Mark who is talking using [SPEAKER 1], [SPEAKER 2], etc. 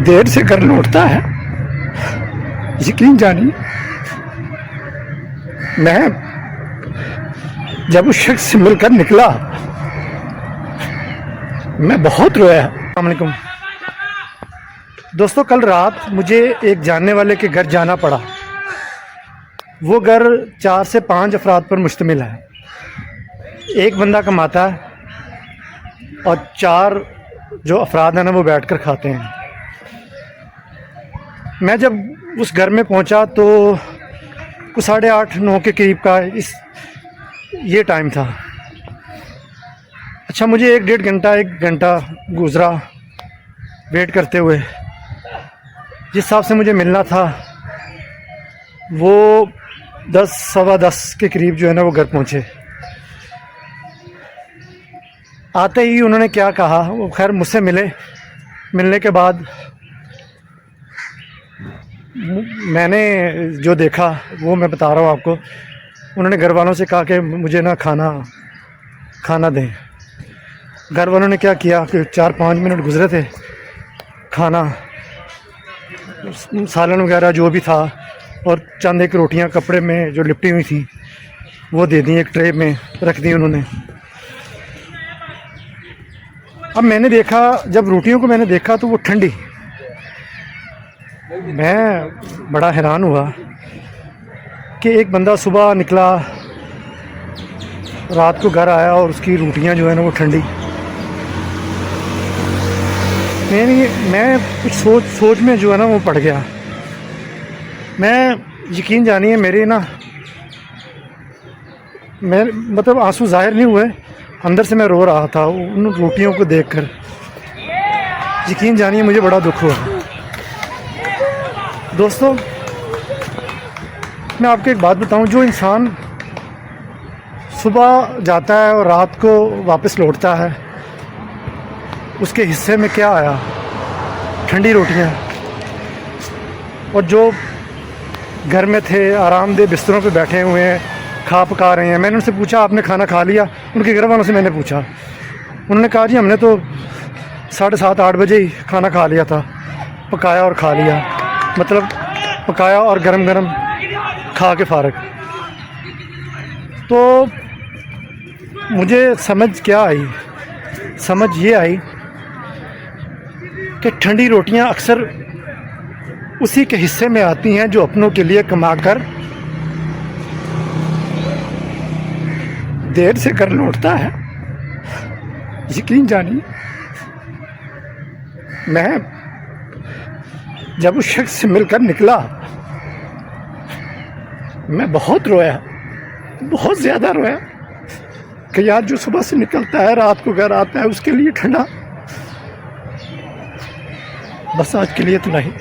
[SPEAKER 1] देर से घर लौटता है। यकीन जानिए, मैं जब उस शख्स से मिलकर निकला मैं बहुत रोया। अस्सलाम वालेकुम दोस्तों, कल रात मुझे एक जानने वाले के घर जाना पड़ा। वो घर 4 से 5 अफराद पर मुश्तमिल है। एक बंदा कमाता है और 4 जो अफराद हैं ना वो बैठकर खाते हैं। मैं जब उस घर में पहुंचा तो कुछ 8:30-9 के करीब का ये टाइम था। अच्छा, मुझे 1 घंटा गुज़रा वेट करते हुए। जिस हिसाब से मुझे मिलना था वो 10 सवा 10 के करीब जो है ना वो घर पहुंचे। आते ही उन्होंने क्या कहा, वो खैर मुझसे मिलने के बाद मैंने जो देखा वो मैं बता रहा हूँ आपको। उन्होंने घर वालों से कहा कि मुझे ना खाना दें। घर वालों ने क्या किया कि 4-5 मिनट गुजरे थे, खाना सालन वगैरह जो भी था और चंद एक रोटियां कपड़े में जो लिपटी हुई थी वो दे दी, एक ट्रे में रख दी उन्होंने। अब मैंने देखा, जब रोटियों को मैंने देखा तो वो ठंडी। मैं बड़ा हैरान हुआ कि एक बंदा सुबह निकला, रात को घर आया और उसकी रोटियां जो है ना वो ठंडी। मैं कुछ सोच में जो है ना वो पड़ गया। मैं यकीन जानिए मेरे ना मैं मतलब आंसू जाहिर नहीं हुए, अंदर से मैं रो रहा था उन रोटियों को देखकर। यकीन जानिए मुझे बड़ा दुख हुआ। दोस्तों, मैं आपको एक बात बताऊं, जो इंसान सुबह जाता है और रात को वापस लौटता है उसके हिस्से में क्या आया? ठंडी रोटियां। और जो घर में थे आरामदेह बिस्तरों पे बैठे हुए हैं, खा पका रहे हैं। मैंने उनसे पूछा आपने खाना खा लिया? उनके घर वालों से मैंने पूछा, उन्होंने कहा जी हमने तो 7:30-8 बजे ही खाना खा लिया था, पकाया और खा लिया। मतलब पकाया और गरम गरम खा के फारग। तो मुझे समझ क्या आई? समझ ये आई कि ठंडी रोटियां अक्सर उसी के हिस्से में आती हैं जो अपनों के लिए कमाकर देर से घर लौटता है। यकीन जानिए, मैं जब उस शख्स से मिलकर निकला मैं बहुत रोया, बहुत ज़्यादा रोया कि यार जो सुबह से निकलता है रात को घर आता है उसके लिए ठंडा। बस आज के लिए इतना ही।